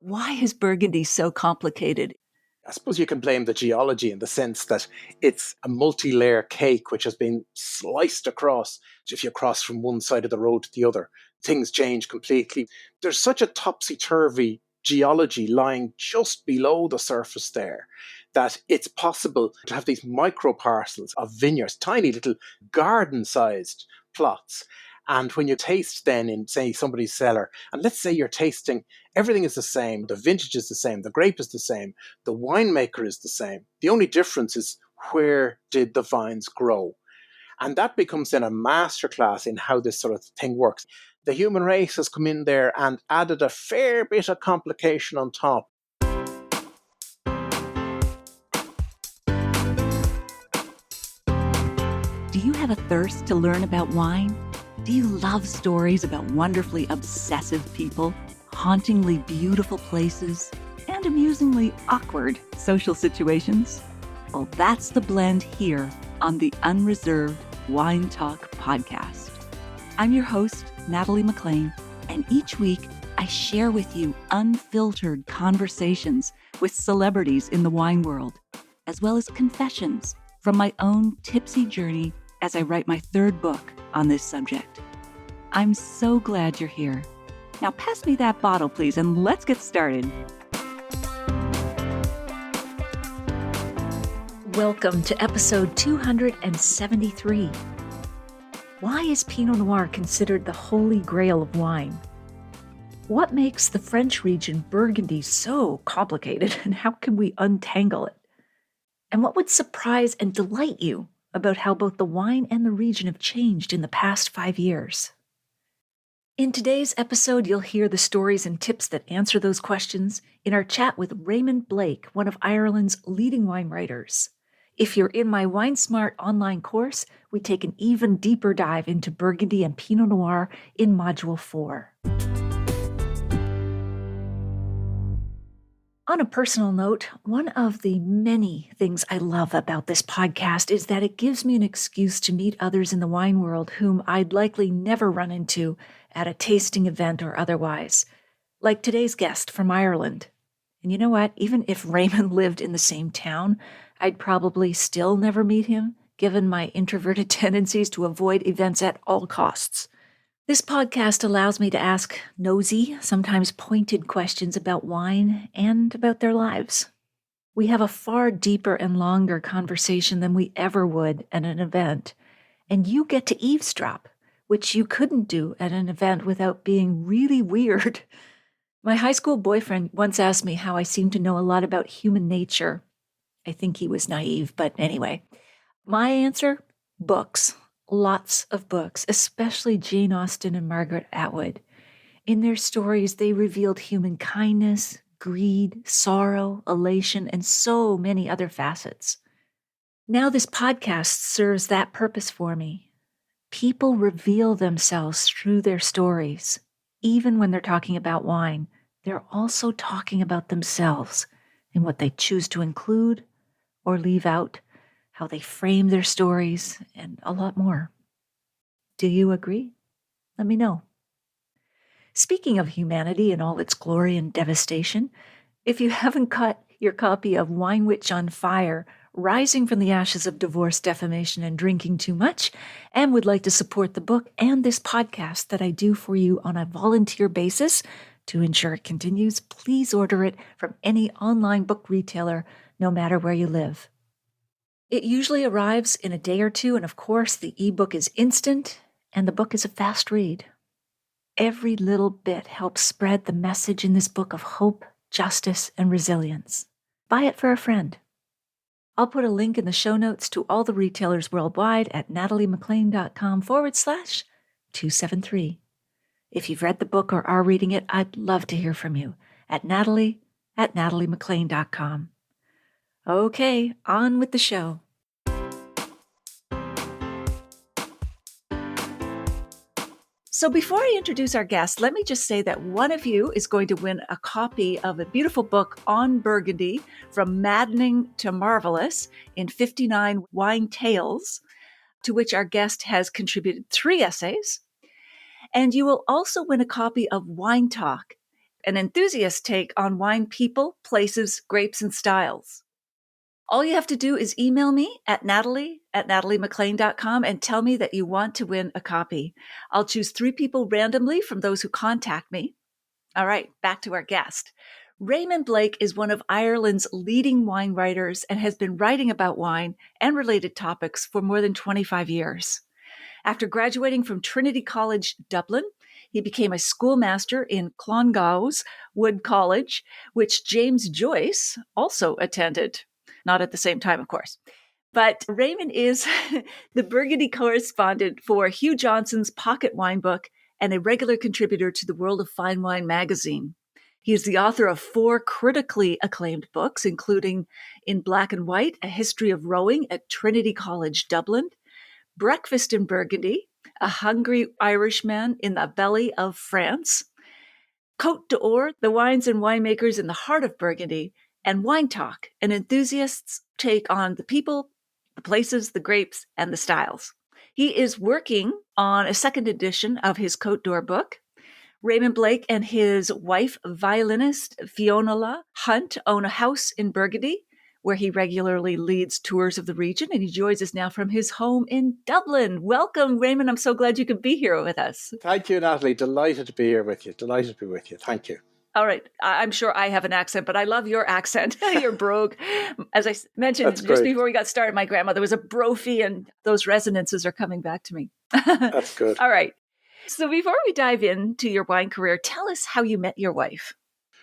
Why is Burgundy so complicated? I suppose you can blame the geology in the sense that it's a multi-layer cake which has been sliced across. If you cross from one side of the road to the other, things change completely. There's such a topsy-turvy geology lying just below the surface there that it's possible to have these micro parcels of vineyards, tiny little garden-sized plots. And when you taste then in, say, somebody's cellar, and let's say you're tasting, everything is the same, the vintage is the same, the grape is the same, the winemaker is the same. The only difference is where did the vines grow? And that becomes then a masterclass in how this sort of thing works. The human race has come in there and added a fair bit of complication on top. Do you have a thirst to learn about wine? Do you love stories about wonderfully obsessive people, hauntingly beautiful places, and amusingly awkward social situations? Well, that's the blend here on the Unreserved Wine Talk podcast. I'm your host, Natalie McLean, and each week I share with you unfiltered conversations with celebrities in the wine world, as well as confessions from my own tipsy journey as I write my third book on this subject. I'm so glad you're here. Now pass me that bottle, please, and let's get started. Welcome to episode 273. Why is Pinot Noir considered the holy grail of wine? What makes the French region Burgundy so complicated, and how can we untangle it? And what would surprise and delight you about how both the wine and the region have changed in the past 5 years? In today's episode, you'll hear the stories and tips that answer those questions in our chat with Raymond Blake, one of Ireland's leading wine writers. If you're in my Wine Smart online course, we take an even deeper dive into Burgundy and Pinot Noir in Module 4. On a personal note, one of the many things I love about this podcast is that it gives me an excuse to meet others in the wine world whom I'd likely never run into at a tasting event or otherwise, like today's guest from Ireland. And you know what? Even if Raymond lived in the same town, I'd probably still never meet him, given my introverted tendencies to avoid events at all costs. This podcast allows me to ask nosy, sometimes pointed questions about wine and about their lives. We have a far deeper and longer conversation than we ever would at an event, and you get to eavesdrop, which you couldn't do at an event without being really weird. My high school boyfriend once asked me how I seemed to know a lot about human nature. I think he was naive, but anyway. My answer? Books. Lots of books, especially Jane Austen and Margaret Atwood. In their stories, they revealed human kindness, greed, sorrow, elation, and so many other facets. Now this podcast serves that purpose for me. People reveal themselves through their stories. Even when they're talking about wine, they're also talking about themselves and what they choose to include or leave out, how they frame their stories, and a lot more. Do you agree? Let me know. Speaking of humanity and all its glory and devastation, if you haven't got your copy of Wine Witch on Fire, Rising from the Ashes of Divorce, Defamation, and Drinking Too Much, and would like to support the book and this podcast that I do for you on a volunteer basis to ensure it continues, please order it from any online book retailer, no matter where you live. It usually arrives in a day or two, and of course, the ebook is instant, and the book is a fast read. Every little bit helps spread the message in this book of hope, justice, and resilience. Buy it for a friend. I'll put a link in the show notes to all the retailers worldwide at nataliemclean.com/273. If you've read the book or are reading it, I'd love to hear from you at natalie@nataliemclean.com. Okay, on with the show. So before I introduce our guest, let me just say that one of you is going to win a copy of a beautiful book, On Burgundy, From Maddening to Marvellous, in 59 wine tales, to which our guest has contributed 3 essays. And you will also win a copy of Wine Talk, an enthusiast take on wine people, places, grapes, and styles. All you have to do is email me at natalie@nataliemclean.com and tell me that you want to win a copy. I'll choose 3 people randomly from those who contact me. All right, back to our guest. Raymond Blake is one of Ireland's leading wine writers and has been writing about wine and related topics for more than 25 years. After graduating from Trinity College, Dublin, he became a schoolmaster in Clongowes Wood College, which James Joyce also attended. Not at the same time, of course. But Raymond is the Burgundy correspondent for Hugh Johnson's Pocket Wine Book and a regular contributor to the World of Fine Wine magazine. He is the author of 4 critically acclaimed books, including In Black and White, A History of Rowing at Trinity College, Dublin, Breakfast in Burgundy, A Hungry Irishman in the Belly of France, Côte d'Or, The Wines and Winemakers in the Heart of Burgundy, and Wine Talk, an enthusiast's take on the people, the places, the grapes, and the styles. He is working on a second edition of his Côte d'Or book. Raymond Blake and his wife, violinist Fionnuala Hunt, own a house in Burgundy, where he regularly leads tours of the region, and he joins us now from his home in Dublin. Welcome, Raymond. I'm so glad you could be here with us. Thank you, Natalie. Delighted to be here with you. Delighted to be with you. Thank you. All right. I'm sure I have an accent, but I love your accent, your brogue. As I mentioned just before we got started, my grandmother was a brophy, and those resonances are coming back to me. That's good. All right. So before we dive into your wine career, tell us how you met your wife.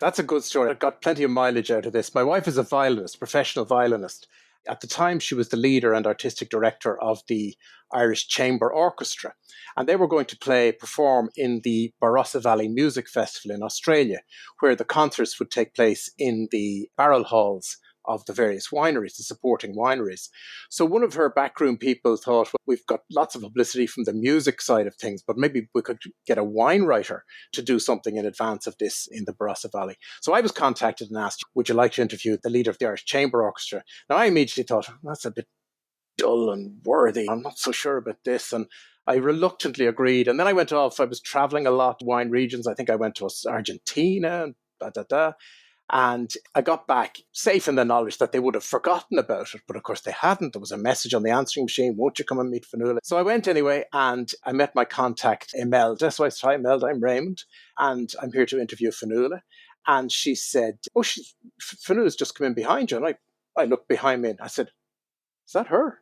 That's a good story. I got plenty of mileage out of this. My wife is a violinist, professional violinist. At the time, she was the leader and artistic director of the Irish Chamber Orchestra. And they were going to perform in the Barossa Valley Music Festival in Australia, where the concerts would take place in the barrel halls of the various wineries, the supporting wineries. So one of her backroom people thought, well, we've got lots of publicity from the music side of things, but maybe we could get a wine writer to do something in advance of this in the Barossa Valley. So I was contacted and asked, would you like to interview the leader of the Irish Chamber Orchestra? Now I immediately thought, that's a bit dull and worthy. I'm not so sure about this. And I reluctantly agreed. And then I went off. I was traveling a lot, wine regions. I think I went to Argentina, and I got back safe in the knowledge that they would have forgotten about it. But of course they hadn't. There was a message on the answering machine, won't you come and meet Fionnuala? So I went anyway, and I met my contact, Imelda. So I said, hi, Imelda, I'm Raymond, and I'm here to interview Fionnuala. And she said, Fionnuala's just come in behind you. And I looked behind me and I said, is that her?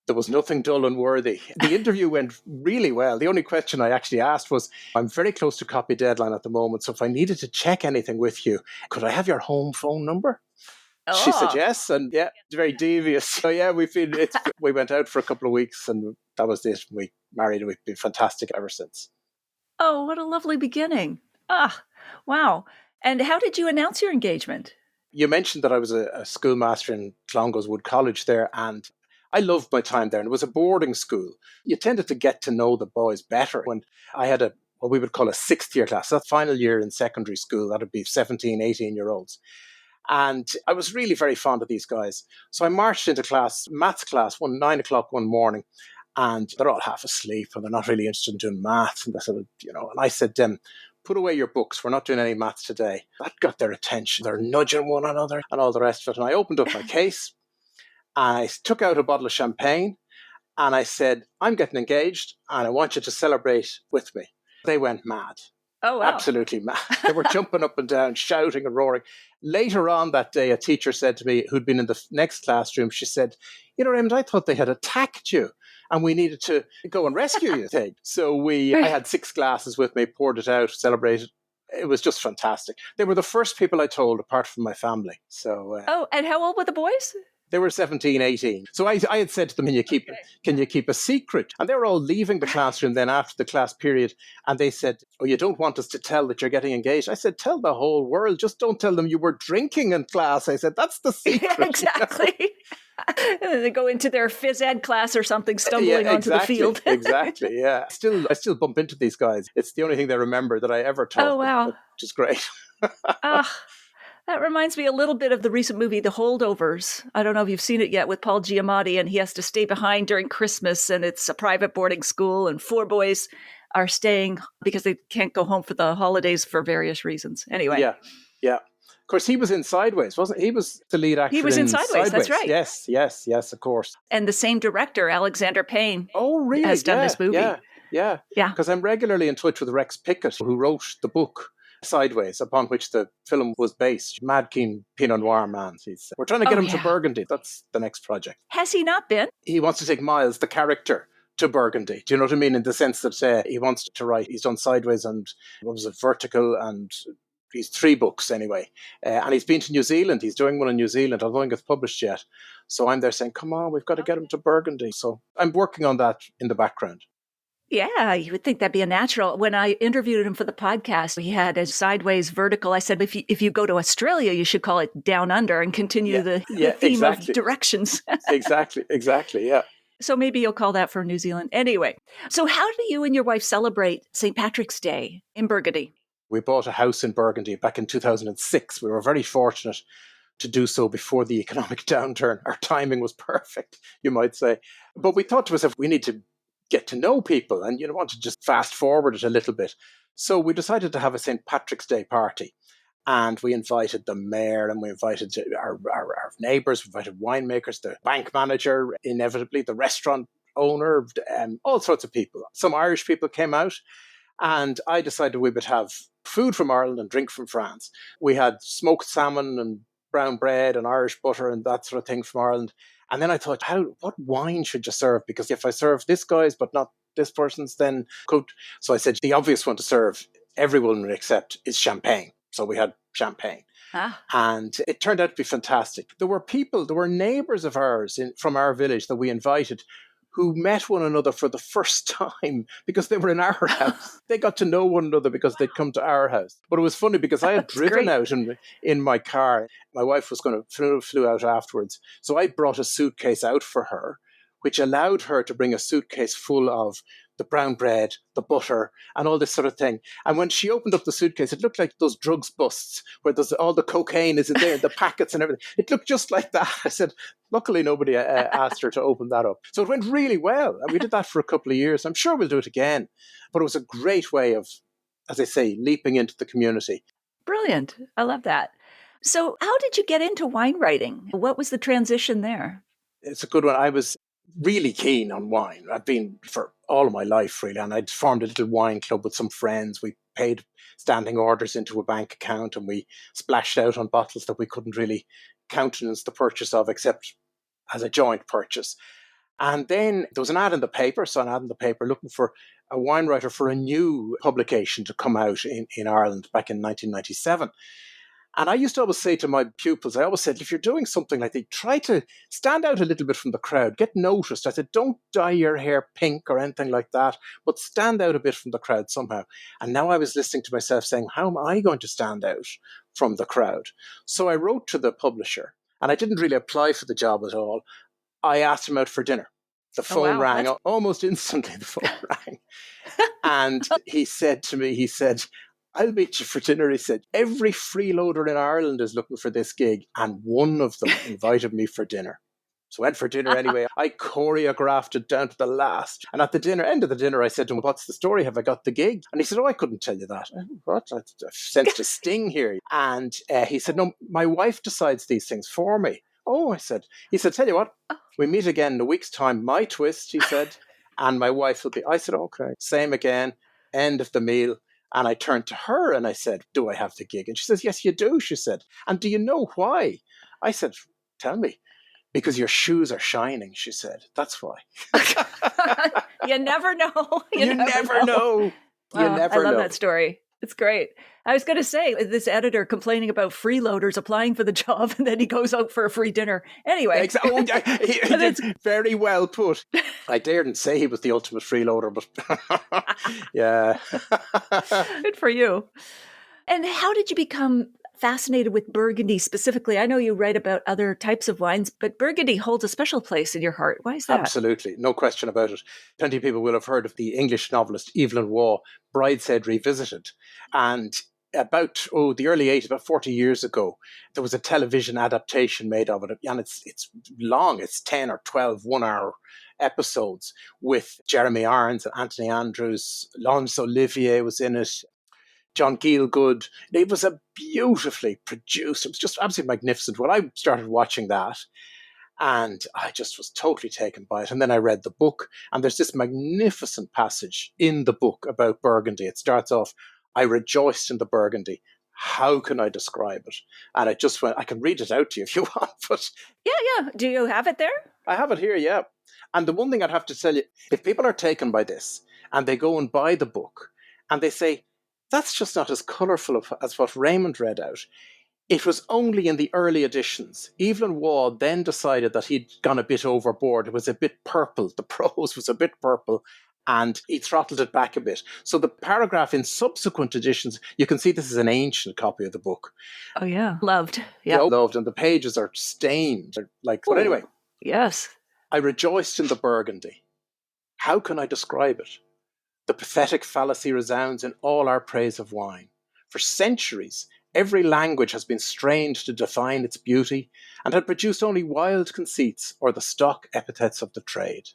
There was nothing dull and worthy. The interview went really well. The only question I actually asked was, I'm very close to copy deadline at the moment, so if I needed to check anything with you, could I have your home phone number? Oh. She said yes, and yeah, very devious. So yeah, we went out for a couple of weeks, and that was it. We married, and we've been fantastic ever since. Oh, what a lovely beginning. Wow. And how did you announce your engagement? You mentioned that I was a schoolmaster in Clongowes Wood College there, and I loved my time there, and it was a boarding school. You tended to get to know the boys better. When I had what we would call a 6th year class, that final year in secondary school, that would be 17, 18-year-olds. And I was really very fond of these guys. So I marched into class, maths class, 9 o'clock one morning, and they're all half asleep and they're not really interested in doing maths. And I said to them, put away your books. We're not doing any maths today. That got their attention. They're nudging one another and all the rest of it. And I opened up my case. I took out a bottle of champagne and I said, I'm getting engaged and I want you to celebrate with me. They went mad. Oh, wow. Absolutely mad. They were jumping up and down, shouting and roaring. Later on that day, a teacher said to me, who'd been in the next classroom, she said, Raymond, I thought they had attacked you and we needed to go and rescue you. So I had 6 glasses with me, poured it out, celebrated. It was just fantastic. They were the first people I told, apart from my family. So. And how old were the boys? They were 17, 18. So I had said to them, can you keep a secret? And they were all leaving the classroom then after the class period. And they said, oh, you don't want us to tell that you're getting engaged? I said, tell the whole world. Just don't tell them you were drinking in class. I said, that's the secret. Yeah, exactly. They go into their phys ed class or something, stumbling onto the field. Exactly, yeah. I still bump into these guys. It's the only thing they remember that I ever taught them. Oh, wow. Which is great. That reminds me a little bit of the recent movie, The Holdovers. I don't know if you've seen it yet, with Paul Giamatti, and he has to stay behind during Christmas, and it's a private boarding school, and 4 boys are staying because they can't go home for the holidays for various reasons. Anyway. Yeah, yeah. Of course, he was in Sideways, wasn't he? He was the lead He actor was in in Sideways, that's right. Yes, yes, yes, of course. And the same director, Alexander Payne, Oh, really? has done this movie. Yeah. Yeah. Because I'm regularly in touch with Rex Pickett, who wrote the book Sideways, upon which the film was based. Mad keen Pinot Noir man. We're trying to get him to Burgundy. That's the next project. Has he not been? He wants to take Miles, the character, to Burgundy. Do you know what I mean? In the sense that he wants to write. He's done Sideways and what was it, Vertical, and he's 3 books anyway. And he's been to New Zealand. He's doing one in New Zealand. I don't think it's published yet. So I'm there saying, come on, we've got to get him to Burgundy. So I'm working on that in the background. Yeah, you would think that'd be a natural. When I interviewed him for the podcast, he had a Sideways Vertical. I said, if you go to Australia, you should call it Down Under and continue the theme of directions. Exactly, yeah. So maybe you'll call that for New Zealand. Anyway, so how do you and your wife celebrate St. Patrick's Day in Burgundy? We bought a house in Burgundy back in 2006. We were very fortunate to do so before the economic downturn. Our timing was perfect, you might say. But we thought to ourselves, we need to get to know people and you don't want to just fast forward it a little bit. So we decided to have a St. Patrick's Day party. And we invited the mayor and we invited our neighbours, we invited winemakers, the bank manager, inevitably, the restaurant owner, all sorts of people. Some Irish people came out. And I decided we would have food from Ireland and drink from France. We had smoked salmon and brown bread and Irish butter and that sort of thing from Ireland. And then I thought, what wine should you serve? Because if I serve this guy's but not this person's, then could. So I said, the obvious one to serve, everyone would accept, is champagne. So we had champagne. And it turned out to be fantastic. There were neighbours of ours from our village that we invited who met one another for the first time because they were in our house. They got to know one another because they'd come to our house. But it was funny because I had driven out in my car. My wife was going to flew out afterwards. So I brought a suitcase out for her, which allowed her to bring a suitcase full of the brown bread, the butter, and all this sort of thing. And when she opened up the suitcase, it looked like those drugs busts where all the cocaine is in there, the packets and everything. It looked just like that. I said, luckily nobody asked her to open that up. So it went really well. And we did that for a couple of years. I'm sure we'll do it again. But it was a great way of, as I say, leaping into the community. Brilliant. I love that. So how did you get into wine writing? What was the transition there? It's a good one. I was really keen on wine. I've been for all of my life, really. And I'd formed a little wine club with some friends. We paid standing orders into a bank account and we splashed out on bottles that we couldn't really countenance the purchase of except as a joint purchase. And then there was an ad in the paper, looking for a wine writer for a new publication to come out in Ireland back in 1997. And I used to always say to my pupils, I always said, if you're doing something like that, try to stand out a little bit from the crowd, get noticed. I said, don't dye your hair pink or anything like that, but stand out a bit from the crowd somehow. And now I was listening to myself saying, how am I going to stand out from the crowd? So I wrote to the publisher, and I didn't really apply for the job at all. I asked him out for dinner. The phone rang, almost instantly the phone rang. And he said to me, I'll meet you for dinner. He said, every freeloader in Ireland is looking for this gig. And one of them invited me for dinner. So I went for dinner anyway. I choreographed it down to the last. And at the end of the dinner, I said to him, what's the story? Have I got the gig? And he said, I couldn't tell you that. What? I've sensed a sting here. And he said, no, my wife decides these things for me. Oh, he said, tell you what, we meet again in a week's time. My twist, he said, and my wife will be. I said, okay, same again, end of the meal. And I turned to her and I said, do I have the gig? And she says, yes, you do, she said. And do you know why? I said, tell me. Because your shoes are shining, she said. That's why. You never know. You never know. You never know. I love that story. It's great. I was going to say, this editor complaining about freeloaders applying for the job and then he goes out for a free dinner. Anyway. It's very well put. I daren't say he was the ultimate freeloader, but yeah. Good for you. And how did you become fascinated with Burgundy specifically? I know you write about other types of wines, but Burgundy holds a special place in your heart. Why is that? Absolutely. No question about it. Plenty of people will have heard of the English novelist Evelyn Waugh, Brideshead Revisited. And about the early 80s, about 40 years ago, there was a television adaptation made of it. And it's long. It's 10 or 12 one-hour episodes with Jeremy Irons and Anthony Andrews. Laurence Olivier was in it. John Gielgud. It was a beautifully produced, it was just absolutely magnificent. When I started watching that, and I just was totally taken by it. And then I read the book, and there's this magnificent passage in the book about Burgundy. It starts off, I rejoiced in the Burgundy. How can I describe it? And I just went, I can read it out to you if you want, but Yeah. Do you have it there? I have it here, yeah. And the one thing I'd have to tell you, if people are taken by this and they go and buy the book and they say, that's just not as colourful as what Raymond read out. It was only in the early editions. Evelyn Waugh then decided that he'd gone a bit overboard. It was a bit purple. The prose was a bit purple, and he throttled it back a bit. So the paragraph in subsequent editions, you can see this is an ancient copy of the book. Oh, yeah. Loved. Yeah. Loved, and the pages are stained. But anyway. Yes. I rejoiced in the Burgundy. How can I describe it? The pathetic fallacy resounds in all our praise of wine. For centuries, every language has been strained to define its beauty and had produced only wild conceits or the stock epithets of the trade.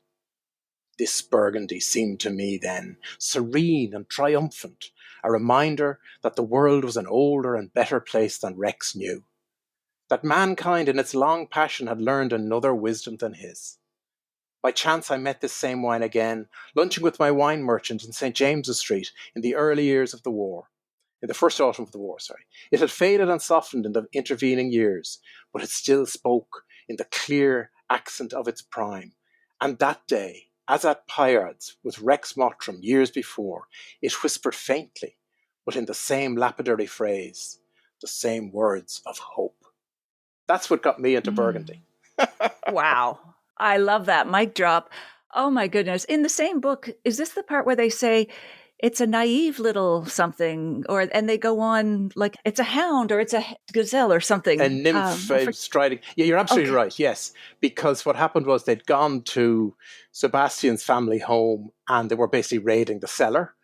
This Burgundy seemed to me then serene and triumphant, a reminder that the world was an older and better place than Rex knew, that mankind in its long passion had learned another wisdom than his. By chance I met this same wine again, lunching with my wine merchant in St. James's Street in the early years of the war. In the first autumn of the war, It had faded and softened in the intervening years, but it still spoke in the clear accent of its prime. And that day, as at Pyards with Rex Mottram years before, it whispered faintly, but in the same lapidary phrase, the same words of hope. That's what got me into Burgundy. Wow. I love that. Mic drop. Oh my goodness. In the same book, is this the part where they say it's a naive little something, and they go on like it's a hound or it's a gazelle or something? A nymph striding. Yeah, you're absolutely right. Yes. Because what happened was they'd gone to Sebastian's family home and they were basically raiding the cellar.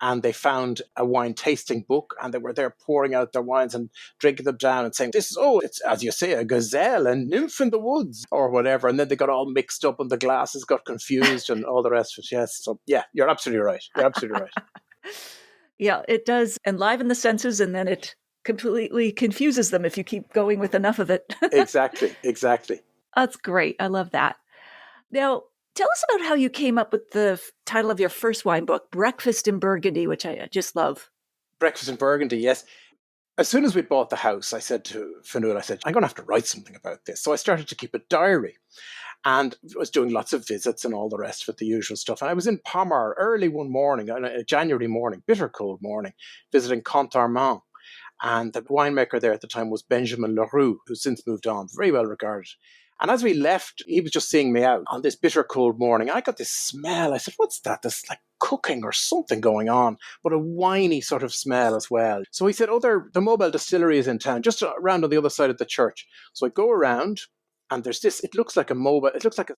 And they found a wine tasting book, and they were there pouring out their wines and drinking them down and saying, it's, as you say, a gazelle, a nymph in the woods, or whatever. And then they got all mixed up and the glasses got confused and all the rest of it. Yes. So, yeah, you're absolutely right. You're absolutely right. Yeah, it does enliven the senses, and then it completely confuses them if you keep going with enough of it. Exactly. That's great. I love that. Now, tell us about how you came up with the title of your first wine book, Breakfast in Burgundy, which I just love. Breakfast in Burgundy, yes. As soon as we bought the house, I said to Fanul, I'm going to have to write something about this. So I started to keep a diary and was doing lots of visits and all the rest of it, the usual stuff. And I was in Pommard early one morning, a January morning, bitter cold morning, visiting Comte Armand. And the winemaker there at the time was Benjamin Leroux, who's since moved on, very well regarded. And as we left, he was just seeing me out on this bitter cold morning. I got this smell. I said, what's that? There's like cooking or something going on, but a winey sort of smell as well. So he said, the mobile distillery is in town, just around on the other side of the church. So I go around and there's this, it looks like a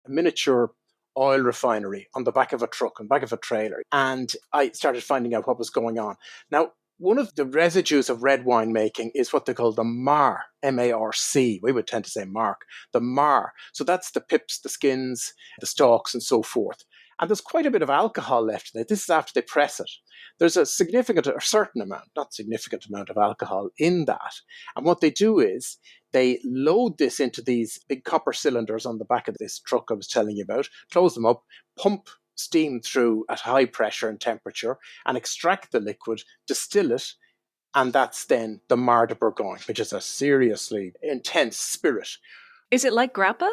miniature oil refinery on the back of a truck, on the back of a trailer. And I started finding out what was going on. Now, one of the residues of red wine making is what they call the Mar, M-A-R-C. We would tend to say marc, the Mar. So that's the pips, the skins, the stalks, and so forth. And there's quite a bit of alcohol left in it. This is after they press it. There's a certain amount, not significant amount of alcohol in that. And what they do is they load this into these big copper cylinders on the back of this truck I was telling you about, close them up, pump steam through at high pressure and temperature and extract the liquid, distill it, and that's then the Mar de Bourgogne, which is a seriously intense spirit. Is it like grappa?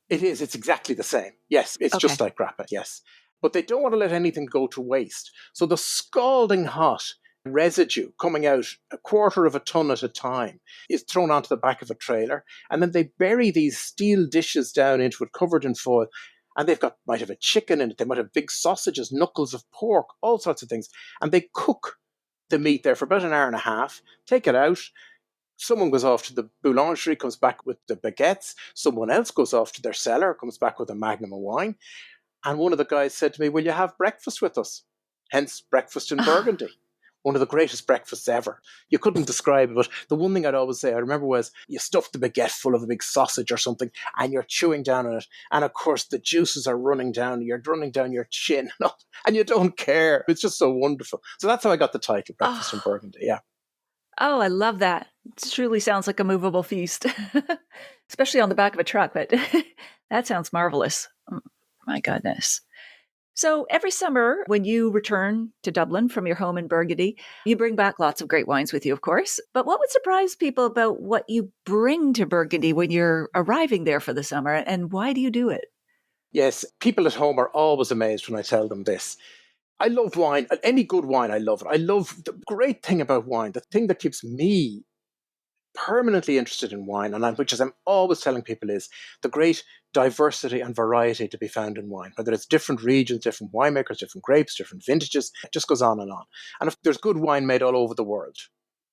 It is. It's exactly the same. Yes, it's just like grappa, yes. But they don't want to let anything go to waste. So the scalding hot residue coming out a quarter of a ton at a time is thrown onto the back of a trailer, and then they bury these steel dishes down into it covered in foil. And might have a chicken in it. They might have big sausages, knuckles of pork, all sorts of things. And they cook the meat there for about an hour and a half, take it out. Someone goes off to the boulangerie, comes back with the baguettes. Someone else goes off to their cellar, comes back with a magnum of wine. And one of the guys said to me, will you have breakfast with us? Hence, Breakfast in Burgundy. one of the greatest breakfasts ever. You couldn't describe it, but the one thing I'd always say, I remember, was you stuff the baguette full of a big sausage or something, and you're chewing down on it. And of course, the juices are you're running down your chin, and you don't care. It's just so wonderful. So that's how I got the title, Breakfast in Oh, Burgundy. Yeah. oh, I love that. It truly sounds like a movable feast, especially on the back of a truck, but that sounds marvelous. Oh, my goodness. So every summer, when you return to Dublin from your home in Burgundy, you bring back lots of great wines with you, of course. But what would surprise people about what you bring to Burgundy when you're arriving there for the summer, and why do you do it? Yes, people at home are always amazed when I tell them this. I love wine. Any good wine, I love it. I love the great thing about wine, the thing that keeps me permanently interested in wine, and which is I'm always telling people, is the great diversity and variety to be found in wine, whether it's different regions, different winemakers, different grapes, different vintages. It just goes on and on. And if there's good wine made all over the world.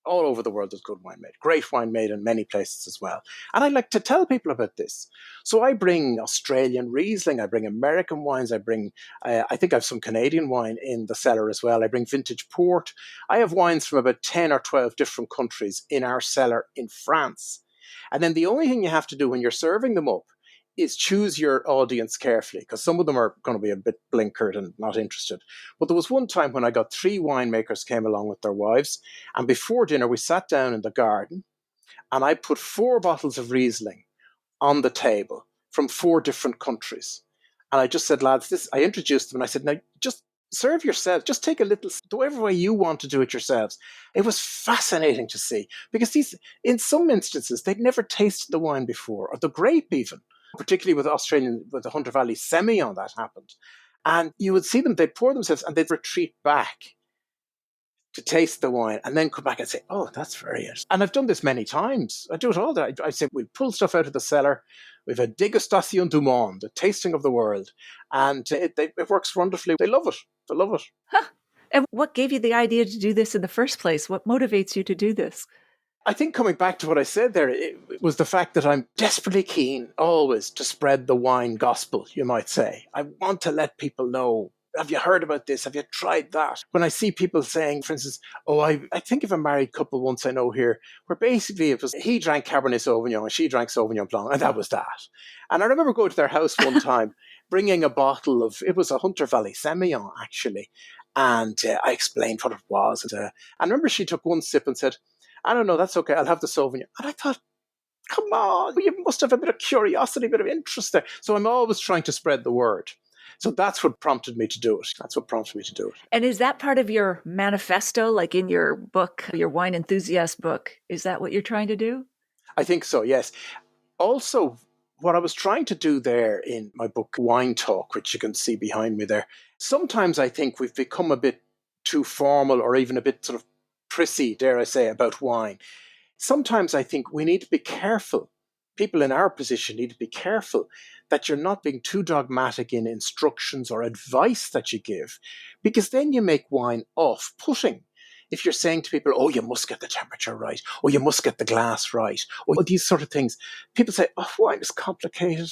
All over the world there's good wine made. Great wine made in many places as well. And I like to tell people about this. So I bring Australian Riesling, I bring American wines, I think I have some Canadian wine in the cellar as well. I bring vintage port. I have wines from about 10 or 12 different countries in our cellar in France. And then the only thing you have to do when you're serving them up is choose your audience carefully, because some of them are going to be a bit blinkered and not interested. But there was one time when I got 3 winemakers came along with their wives, and before dinner we sat down in the garden, and I put 4 bottles of Riesling on the table from 4 different countries. And I just said, lads, I introduced them, and I said, now just serve yourself, just take a little, do whatever way you want to do it yourselves. It was fascinating to see, because in some instances, they'd never tasted the wine before, or the grape even, particularly with the Hunter Valley Semillon that happened. And you would see them, they'd pour themselves and they'd retreat back to taste the wine and then come back and say, oh, that's very interesting. And I've done this many times. I do it all the time. I say, we'll pull stuff out of the cellar. We've a dégustation du monde, a tasting of the world. And it works wonderfully. They love it. They love it. Huh. And what gave you the idea to do this in the first place? What motivates you to do this? I think coming back to what I said there, it was the fact that I'm desperately keen always to spread the wine gospel, you might say. I want to let people know, have you heard about this? Have you tried that? When I see people saying, for instance, oh, I think of a married couple once I know here, where basically it was he drank Cabernet Sauvignon and she drank Sauvignon Blanc, and that was that. And I remember going to their house one time, bringing a bottle of, it was a Hunter Valley Semillon actually, and I explained what it was. And I remember she took one sip and said, I don't know, that's okay, I'll have the Sauvignon. And I thought, come on, you must have a bit of curiosity, a bit of interest there. So I'm always trying to spread the word. So that's what prompted me to do it. And is that part of your manifesto, like in your book, your Wine Enthusiast book? Is that what you're trying to do? I think so, yes. Also, what I was trying to do there in my book, Wine Talk, which you can see behind me there, sometimes I think we've become a bit too formal or even a bit sort of prissy, dare I say, about wine. Sometimes I think we need to be careful. People in our position need to be careful that you're not being too dogmatic in instructions or advice that you give, because then you make wine off-putting. If you're saying to people, oh, you must get the temperature right, or you must get the glass right, or these sort of things, people say, oh, wine is complicated.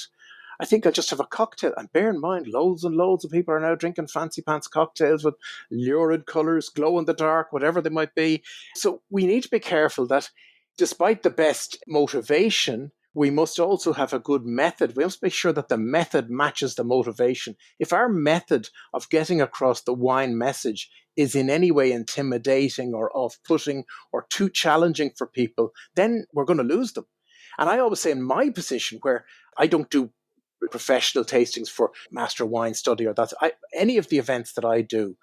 I think I'll just have a cocktail. And bear in mind, loads and loads of people are now drinking fancy pants cocktails with lurid colours, glow in the dark, whatever they might be. So we need to be careful that despite the best motivation, we must also have a good method. We must make sure that the method matches the motivation. If our method of getting across the wine message is in any way intimidating or off-putting or too challenging for people, then we're going to lose them. And I always say in my position, where I don't do professional tastings for master wine study or that, any of the events that I do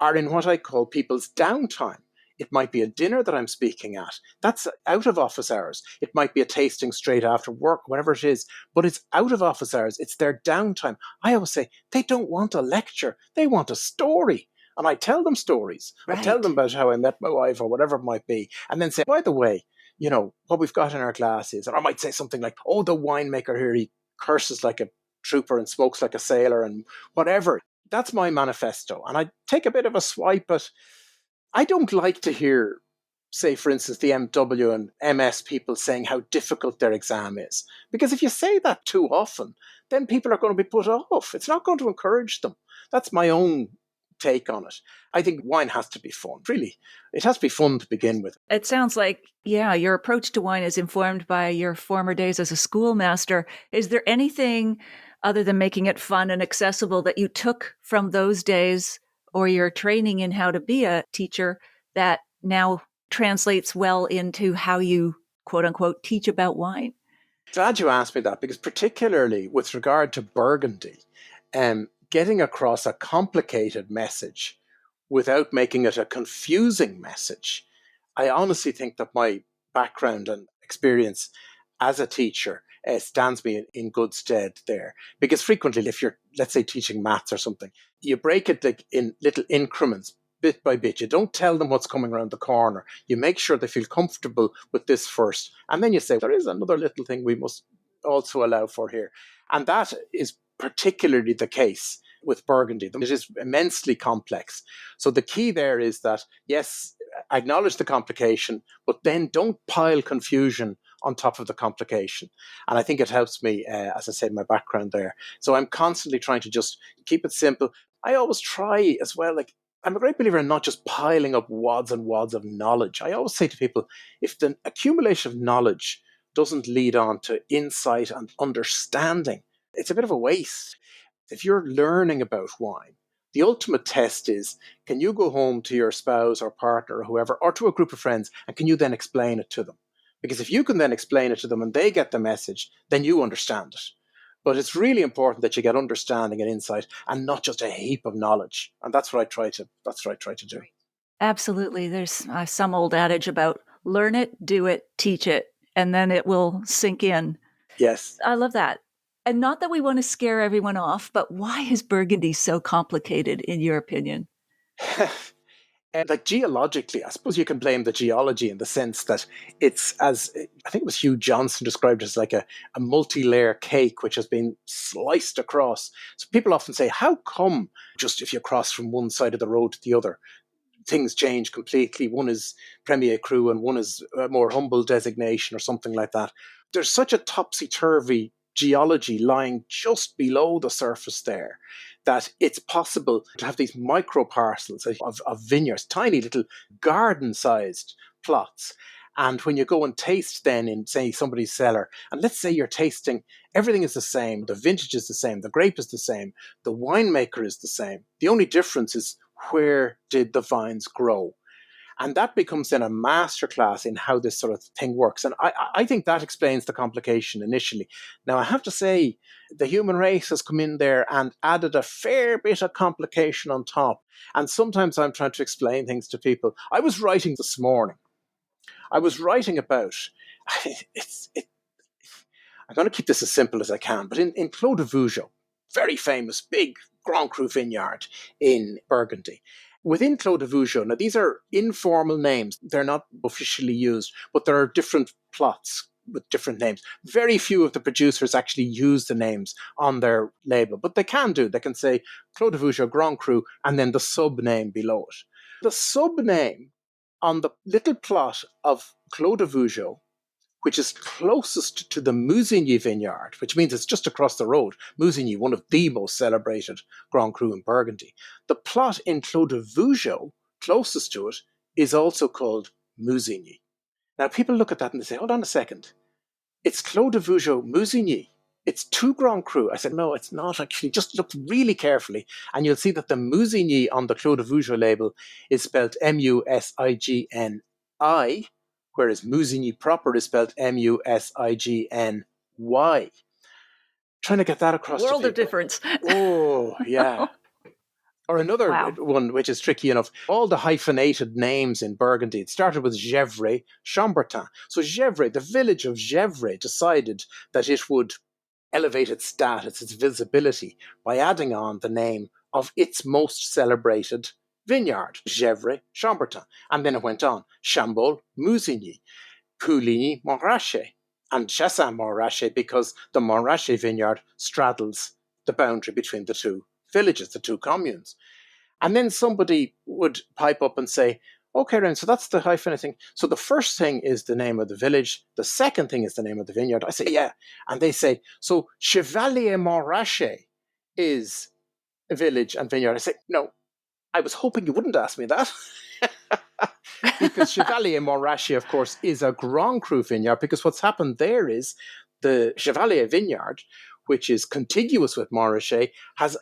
are in what I call people's downtime. It might be a dinner that I'm speaking at. That's out of office hours. It might be a tasting straight after work, whatever it is, but it's out of office hours. It's their downtime. I always say they don't want a lecture. They want a story. And I tell them stories. Right. I tell them about how I met my wife or whatever it might be. And then say, by the way, you know, what we've got in our glasses. Or I might say something like, oh, the winemaker here, he curses like a trooper and smokes like a sailor and whatever. That's my manifesto. And I take a bit of a swipe at, I don't like to hear, say, for instance, the MW and MS people saying how difficult their exam is. Because if you say that too often, then people are going to be put off. It's not going to encourage them. That's my own take on it. I think wine has to be fun, really. It has to be fun to begin with. It sounds like, yeah, your approach to wine is informed by your former days as a schoolmaster. Is there anything other than making it fun and accessible that you took from those days or your training in how to be a teacher that now translates well into how you, quote unquote, teach about wine? Glad you asked me that, because particularly with regard to Burgundy, getting across a complicated message without making it a confusing message, I honestly think that my background and experience as a teacher stands me in good stead there. Because frequently, if you're, let's say, teaching maths or something, you break it like in little increments, bit by bit. You don't tell them what's coming around the corner. You make sure they feel comfortable with this first. And then you say, there is another little thing we must also allow for here. And that is particularly the case with Burgundy. It is immensely complex. So the key there is that, yes, acknowledge the complication, but then don't pile confusion on top of the complication. And I think it helps me, as I said, my background there. So I'm constantly trying to just keep it simple. I always try as well, like, I'm a great believer in not just piling up wads and wads of knowledge. I always say to people, if the accumulation of knowledge doesn't lead on to insight and understanding, it's a bit of a waste. If you're learning about wine, the ultimate test is, can you go home to your spouse or partner or whoever, or to a group of friends, and can you then explain it to them? Because if you can then explain it to them and they get the message, then you understand it. But it's really important that you get understanding and insight and not just a heap of knowledge. And that's what I try to do. Absolutely. There's some old adage about learn it, do it, teach it, and then it will sink in. Yes. I love that. And not that we want to scare everyone off, but why is Burgundy so complicated, in your opinion? And like geologically, I suppose you can blame the geology in the sense that it's, as I think it was Hugh Johnson described it, as like a multi-layer cake which has been sliced across. So people often say, how come just if you cross from one side of the road to the other, things change completely? One is Premier Cru and one is a more humble designation or something like that. There's such a topsy-turvy geology lying just below the surface there that it's possible to have these micro parcels of vineyards, tiny little garden-sized plots. And when you go and taste then in, say, somebody's cellar, and let's say you're tasting, everything is the same, the vintage is the same, the grape is the same, the winemaker is the same. The only difference is where did the vines grow? And that becomes then a masterclass in how this sort of thing works. And I think that explains the complication initially. Now, I have to say, the human race has come in there and added a fair bit of complication on top. And sometimes I'm trying to explain things to people. I was writing this morning. I was writing about, I'm going to keep this as simple as I can, but in Clos de Vougeot, very famous, big Grand Cru vineyard in Burgundy. Within Clos de Vougeot, now these are informal names. They're not officially used, but there are different plots with different names. Very few of the producers actually use the names on their label, but they can do. They can say Clos de Vougeot Grand Cru and then the sub-name below it. The sub-name on the little plot of Clos de Vougeot, which is closest to the Musigny vineyard, which means it's just across the road. Musigny, one of the most celebrated Grand Cru in Burgundy. The plot in Clos de Vougeot, closest to it, is also called Musigny. Now, people look at that and they say, hold on a second. It's Clos de Vougeot Musigny. It's two Grand Cru. I said, no, it's not actually. Just look really carefully and you'll see that the Musigny on the Clos de Vougeot label is spelled Musigni, whereas Musigny proper is spelled Musigny. Trying to get that across to people. World of difference. Oh, yeah. Or another Wow. one, which is tricky enough, all the hyphenated names in Burgundy. It started with Gevrey, Chambertin. So Gevrey, the village of Gevrey, decided that it would elevate its status, its visibility, by adding on the name of its most celebrated vineyard, Gevrey, Chambertin. And then it went on, Chambol, Musigny, Pouligny, Montrachet, and Chassagne Montrachet, because the Montrachet vineyard straddles the boundary between the two villages, the two communes. And then somebody would pipe up and say, okay, Raymond, so that's the hyphen thing. So the first thing is the name of the village. The second thing is the name of the vineyard. I say, yeah. And they say, so Chevalier Montrachet is a village and vineyard. I say, no, I was hoping you wouldn't ask me that. Because Chevalier Montrachet, of course, is a Grand Cru vineyard, because what's happened there is the Chevalier vineyard, which is contiguous with Montrachet, has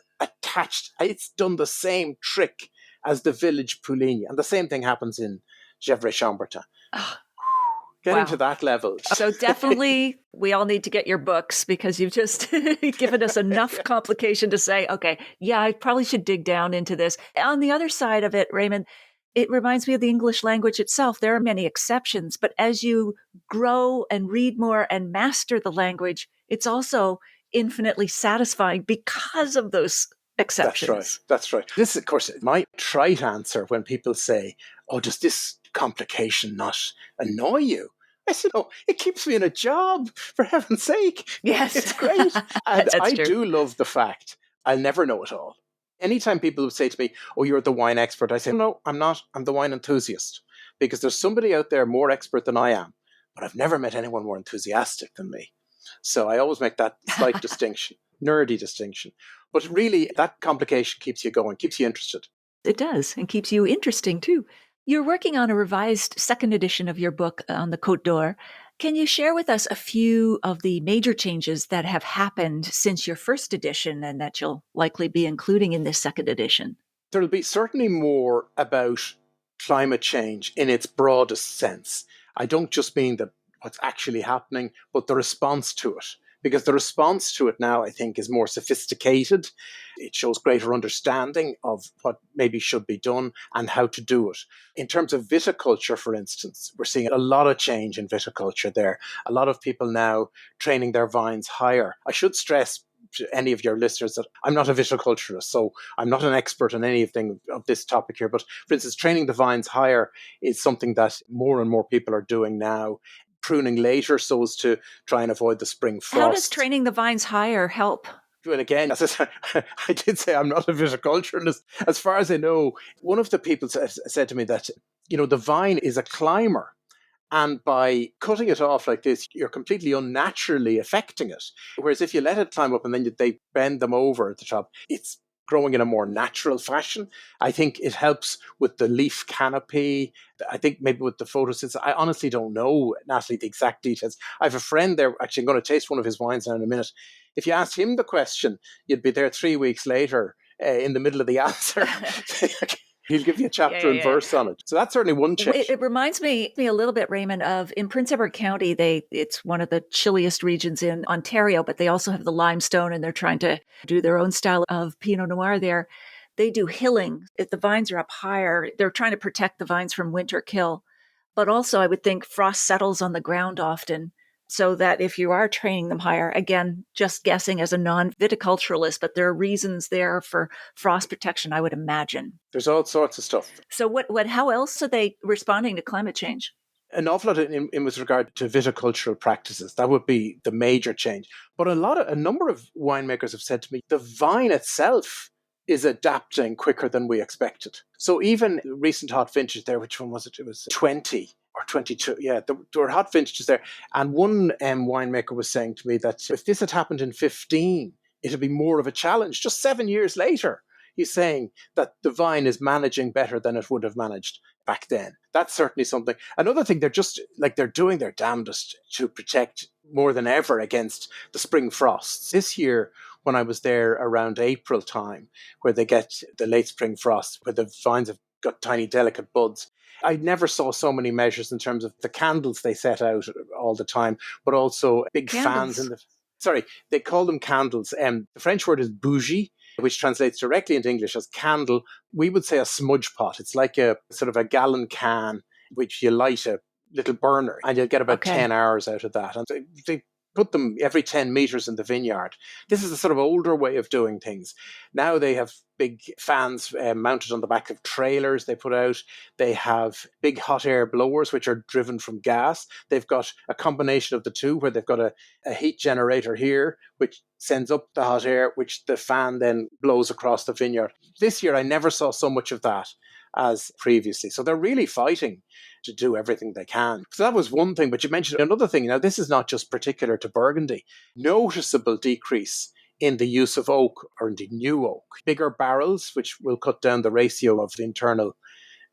it's done the same trick as the village Pouligny. And the same thing happens in Gevrey-Chambertin. Oh, Getting wow. to that level. So definitely we all need to get your books, because you've just given us enough complication to say, okay, yeah, I probably should dig down into this. On the other side of it, Raymond, it reminds me of the English language itself. There are many exceptions, but as you grow and read more and master the language, it's also infinitely satisfying because of those exceptions. That's right. This, of course, my trite answer when people say, oh, does this complication not annoy you? I said, oh, it keeps me in a job, for heaven's sake. Yes. It's great. And I true. do love the fact I'll never know it all. Anytime people would say to me, oh, you're the wine expert, I say, no, I'm not. I'm the wine enthusiast. Because there's somebody out there more expert than I am. But I've never met anyone more enthusiastic than me. So I always make that slight distinction, nerdy distinction. But really, that complication keeps you going, keeps you interested. It does, and keeps you interesting too. You're working on a revised second edition of your book on the Côte d'Or. Can you share with us a few of the major changes that have happened since your first edition and that you'll likely be including in this second edition? There'll be certainly more about climate change in its broadest sense. I don't just mean that what's actually happening, but the response to it. Because the response to it now, I think, is more sophisticated. It shows greater understanding of what maybe should be done and how to do it. In terms of viticulture, for instance, we're seeing a lot of change in viticulture there. A lot of people now training their vines higher. I should stress to any of your listeners that I'm not a viticulturist, so I'm not an expert on anything of this topic here. But for instance, training the vines higher is something that more and more people are doing now. Pruning later so as to try and avoid the spring frost. How does training the vines higher help? And again, as I said, I did say I'm not a viticulturist. As far as I know, one of the people said to me that, the vine is a climber. And by cutting it off like this, you're completely unnaturally affecting it. Whereas if you let it climb up and then they bend them over at the top, it's growing in a more natural fashion. I think it helps with the leaf canopy. I think maybe with the photosynthesis. I honestly don't know, Natalie, the exact details. I have a friend there, actually, I'm going to taste one of his wines now in a minute. If you asked him the question, you'd be there 3 weeks later in the middle of the answer. He'll give you a chapter and verse on it. So that's certainly one change. It reminds me a little bit, Raymond, of in Prince Edward County, it's one of the chilliest regions in Ontario, but they also have the limestone and they're trying to do their own style of Pinot Noir there. They do hilling. If the vines are up higher, they're trying to protect the vines from winter kill. But also, I would think frost settles on the ground often, so that if you are training them higher, again, just guessing as a non-viticulturalist, but there are reasons there for frost protection, I would imagine. There's all sorts of stuff. So how else are they responding to climate change? An awful lot in with regard to viticultural practices. That would be the major change. But a number of winemakers have said to me, the vine itself is adapting quicker than we expected. So even recent hot vintage there, which one was it? It was 20 or 22. Yeah, there were hot vintages there. And one winemaker was saying to me that if this had happened in 15, it'd be more of a challenge. Just 7 years later, he's saying that the vine is managing better than it would have managed back then. That's certainly something. Another thing, they're doing their damnedest to protect more than ever against the spring frosts. This year, when I was there around April time, where they get the late spring frost, where the vines have got tiny, delicate buds, I never saw so many measures in terms of the candles they set out all the time, but also big fans in the... Sorry, they call them candles. The French word is bougie, which translates directly into English as candle. We would say a smudge pot. It's like a sort of a gallon can, which you light a little burner, and you'll get about 10 hours out of that. And they put them every 10 meters in the vineyard. This is a sort of older way of doing things. Now they have big fans mounted on the back of trailers they put out. They have big hot air blowers, which are driven from gas. They've got a combination of the two, where they've got a heat generator here, which sends up the hot air, which the fan then blows across the vineyard. This year, I never saw so much of that as previously. So they're really fighting to do everything they can. So that was one thing. But you mentioned another thing. Now, this is not just particular to Burgundy. Noticeable decrease in the use of oak, or indeed new oak. Bigger barrels, which will cut down the ratio of the internal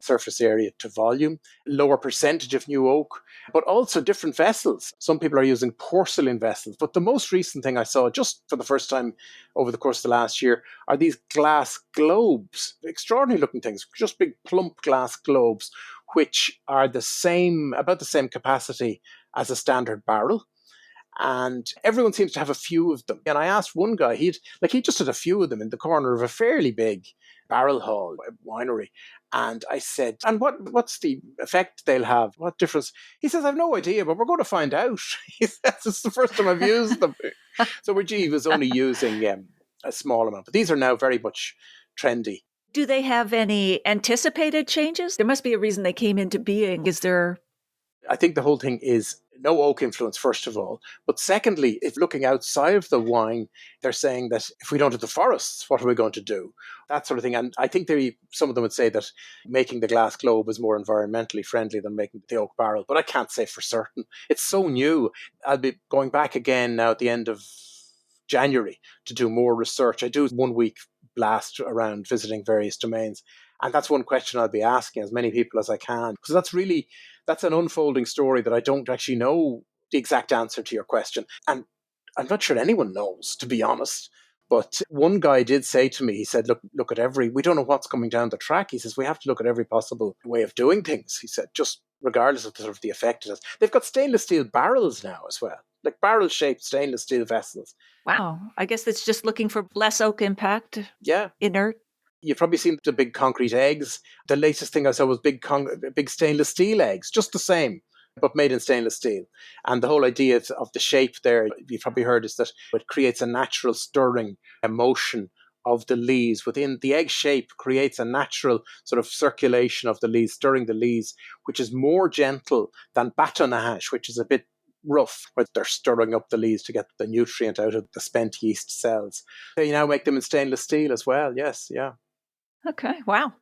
surface area to volume, lower percentage of new oak, but also different vessels. Some people are using porcelain vessels, but the most recent thing I saw just for the first time over the course of the last year are these glass globes, extraordinary looking things, just big plump glass globes, which are about the same capacity as a standard barrel. And everyone seems to have a few of them. And I asked one guy, he just had a few of them in the corner of a fairly big barrel hall winery. And I said, and what's the effect they'll have? What difference? He says, I've no idea, but we're going to find out. He says, it's the first time I've used them. So he was only using a small amount. But these are now very much trendy. Do they have any anticipated changes? There must be a reason they came into being. Is there? I think the whole thing is no oak influence, first of all. But secondly, if looking outside of the wine, they're saying that if we don't have the forests, what are we going to do? That sort of thing. And I think some of them would say that making the glass globe is more environmentally friendly than making the oak barrel. But I can't say for certain. It's so new. I'll be going back again now at the end of January to do more research. I do 1 week blast around visiting various domains. And that's one question I'll be asking as many people as I can, because that's an unfolding story that I don't actually know the exact answer to your question. And I'm not sure anyone knows, to be honest. But one guy did say to me, he said, look at we don't know what's coming down the track. He says, we have to look at every possible way of doing things. He said, just regardless of the effect it has. They've got stainless steel barrels now as well, like barrel-shaped stainless steel vessels. Wow. I guess it's just looking for less oak impact. Yeah. Inert. You've probably seen the big concrete eggs. The latest thing I saw was big stainless steel eggs, just the same, but made in stainless steel. And the whole idea of the shape there, you've probably heard, is that it creates a natural stirring motion of the lees. Within the egg shape creates a natural sort of circulation of the lees, stirring the lees, which is more gentle than batonnage, which is a bit rough, where they're stirring up the lees to get the nutrient out of the spent yeast cells. They now make them in stainless steel as well. Yes, yeah. Okay, wow.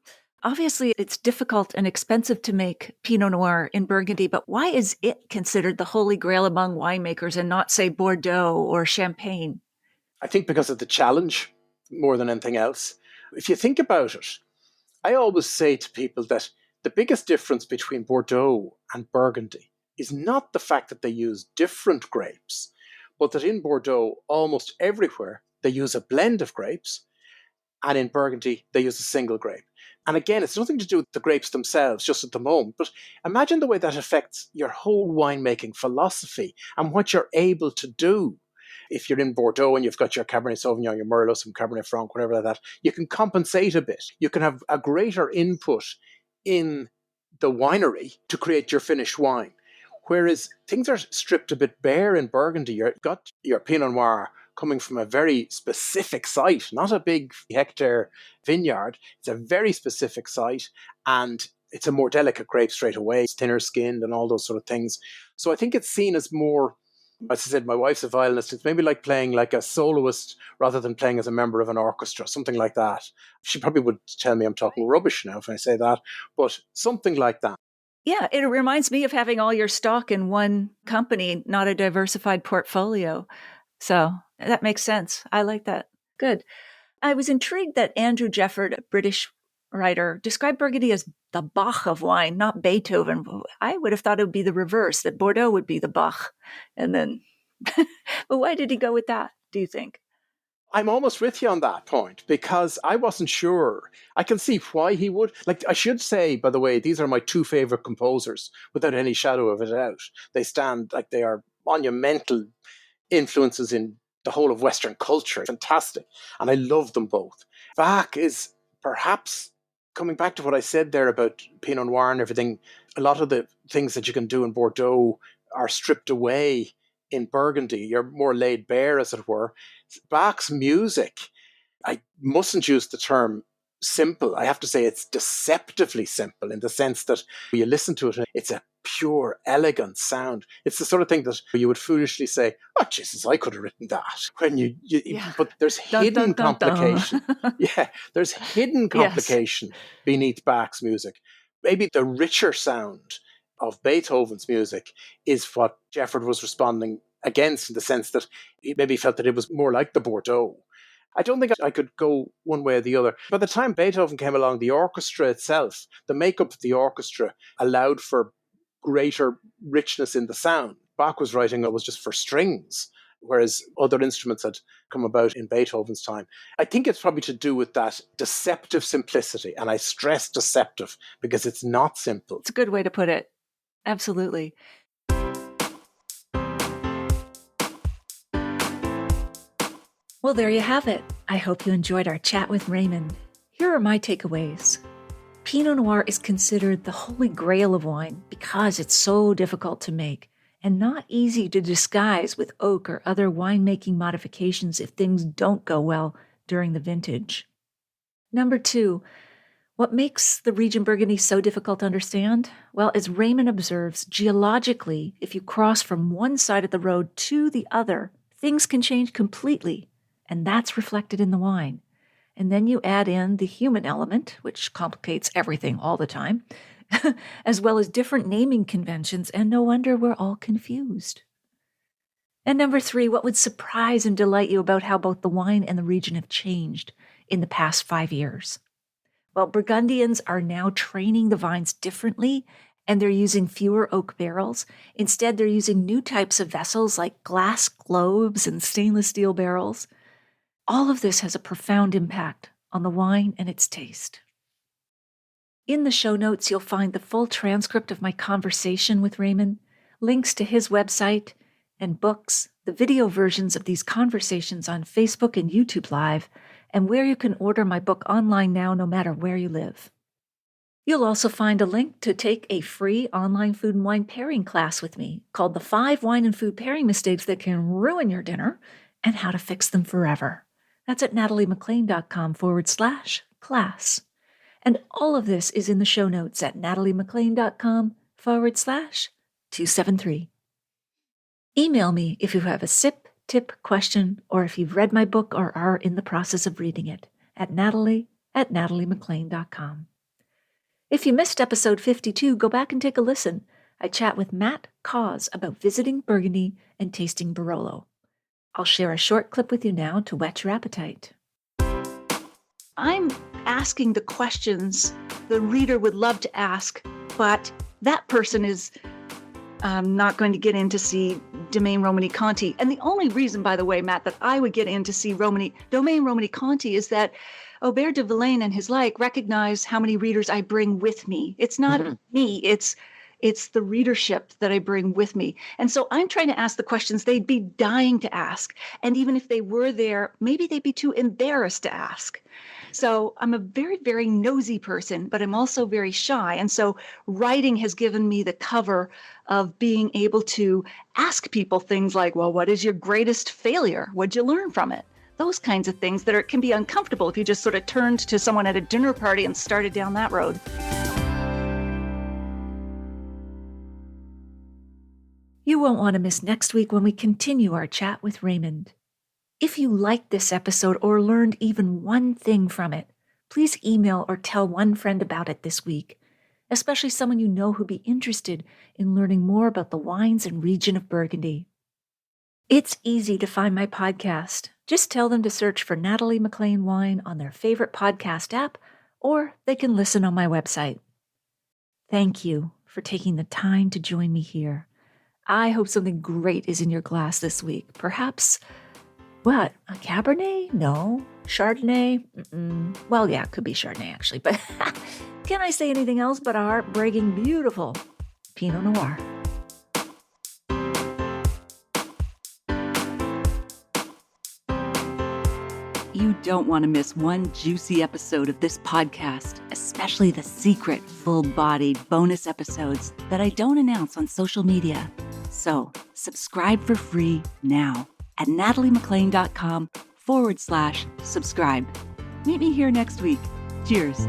Obviously, it's difficult and expensive to make Pinot Noir in Burgundy, but why is it considered the holy grail among winemakers and not, say, Bordeaux or Champagne? I think because of the challenge more than anything else. If you think about it, I always say to people that the biggest difference between Bordeaux and Burgundy is not the fact that they use different grapes, but that in Bordeaux, almost everywhere, they use a blend of grapes. And in Burgundy, they use a single grape. And again, it's nothing to do with the grapes themselves, just at the moment. But imagine the way that affects your whole winemaking philosophy and what you're able to do. If you're in Bordeaux and you've got your Cabernet Sauvignon, your Merlot, some Cabernet Franc, whatever like that, you can compensate a bit. You can have a greater input in the winery to create your finished wine. Whereas things are stripped a bit bare in Burgundy. You've got your Pinot Noir coming from a very specific site, not a big hectare vineyard. It's a very specific site, and it's a more delicate grape straight away. It's thinner skinned and all those sort of things. So I think it's seen as more, as I said, my wife's a violinist. It's maybe like playing like a soloist rather than playing as a member of an orchestra, something like that. She probably would tell me I'm talking rubbish now if I say that, but something like that. Yeah, it reminds me of having all your stock in one company, not a diversified portfolio. So that makes sense. I like that. Good. I was intrigued that Andrew Jefford, a British writer, described Burgundy as the Bach of wine, not Beethoven. I would have thought it would be the reverse, that Bordeaux would be the Bach. And then, but why did he go with that, do you think? I'm almost with you on that point because I wasn't sure. I can see why he would. Like, I should say, by the way, these are my two favorite composers without any shadow of a doubt. They stand like they are monumental influences in the whole of Western culture. Fantastic. And I love them both. Bach is perhaps, coming back to what I said there about Pinot Noir and everything, a lot of the things that you can do in Bordeaux are stripped away in Burgundy. You're more laid bare, as it were. Bach's music, I mustn't use the term simple. I have to say it's deceptively simple in the sense that when you listen to it, it's a pure, elegant sound. It's the sort of thing that you would foolishly say, oh, Jesus, I could have written that. But there's hidden complication. Yeah, there's hidden complication beneath Bach's music. Maybe the richer sound of Beethoven's music is what Jefford was responding against, in the sense that he maybe felt that it was more like the Bordeaux. I don't think I could go one way or the other. By the time Beethoven came along, the orchestra itself, the makeup of the orchestra allowed for greater richness in the sound. Bach was writing it was just for strings, whereas other instruments had come about in Beethoven's time. I think it's probably to do with that deceptive simplicity. And I stress deceptive because it's not simple. It's a good way to put it. Absolutely. Well, there you have it. I hope you enjoyed our chat with Raymond. Here are my takeaways. Pinot Noir is considered the holy grail of wine because it's so difficult to make and not easy to disguise with oak or other winemaking modifications if things don't go well during the vintage. Number 2, what makes the region Burgundy so difficult to understand? Well, as Raymond observes, geologically, if you cross from one side of the road to the other, things can change completely, and that's reflected in the wine. And then you add in the human element, which complicates everything all the time, as well as different naming conventions, and no wonder we're all confused. And number 3, what would surprise and delight you about how both the wine and the region have changed in the past 5 years? Well, Burgundians are now training the vines differently, and they're using fewer oak barrels. Instead, they're using new types of vessels like glass globes and stainless steel barrels. All of this has a profound impact on the wine and its taste. In the show notes, you'll find the full transcript of my conversation with Raymond, links to his website and books, the video versions of these conversations on Facebook and YouTube Live, and where you can order my book online now no matter where you live. You'll also find a link to take a free online food and wine pairing class with me called The 5 Wine and Food Pairing Mistakes That Can Ruin Your Dinner and How to Fix Them Forever. That's at nataliemaclean.com/class. And all of this is in the show notes at nataliemaclean.com/273. Email me if you have a sip, tip, question, or if you've read my book or are in the process of reading it at natalie@nataliemaclean.com. If you missed episode 52, go back and take a listen. I chat with Matt Cause about visiting Burgundy and tasting Barolo. I'll share a short clip with you now to whet your appetite. I'm asking the questions the reader would love to ask, but that person is not going to get in to see Domaine Romani Conti. And the only reason, by the way, Matt, that I would get in to see Domaine Romani Conti is that Aubert de Villaine and his like recognize how many readers I bring with me. It's not me, it's the readership that I bring with me. And so I'm trying to ask the questions they'd be dying to ask. And even if they were there, maybe they'd be too embarrassed to ask. So I'm a very, very nosy person, but I'm also very shy. And so writing has given me the cover of being able to ask people things like, well, what is your greatest failure? What'd you learn from it? Those kinds of things that can be uncomfortable if you just sort of turned to someone at a dinner party and started down that road. You won't want to miss next week when we continue our chat with Raymond. If you liked this episode or learned even one thing from it, please email or tell one friend about it this week, especially someone you know who'd be interested in learning more about the wines and region of Burgundy. It's easy to find my podcast. Just tell them to search for Natalie MacLean Wine on their favorite podcast app, or they can listen on my website. Thank you for taking the time to join me here. I hope something great is in your glass this week. Perhaps, what, a Cabernet? No. Chardonnay? Well, yeah, it could be Chardonnay, actually. But can I say anything else but a heartbreaking, beautiful Pinot Noir? You don't want to miss one juicy episode of this podcast, especially the secret, full-bodied bonus episodes that I don't announce on social media. So subscribe for free now at nataliemaclean.com/subscribe. Meet me here next week. Cheers.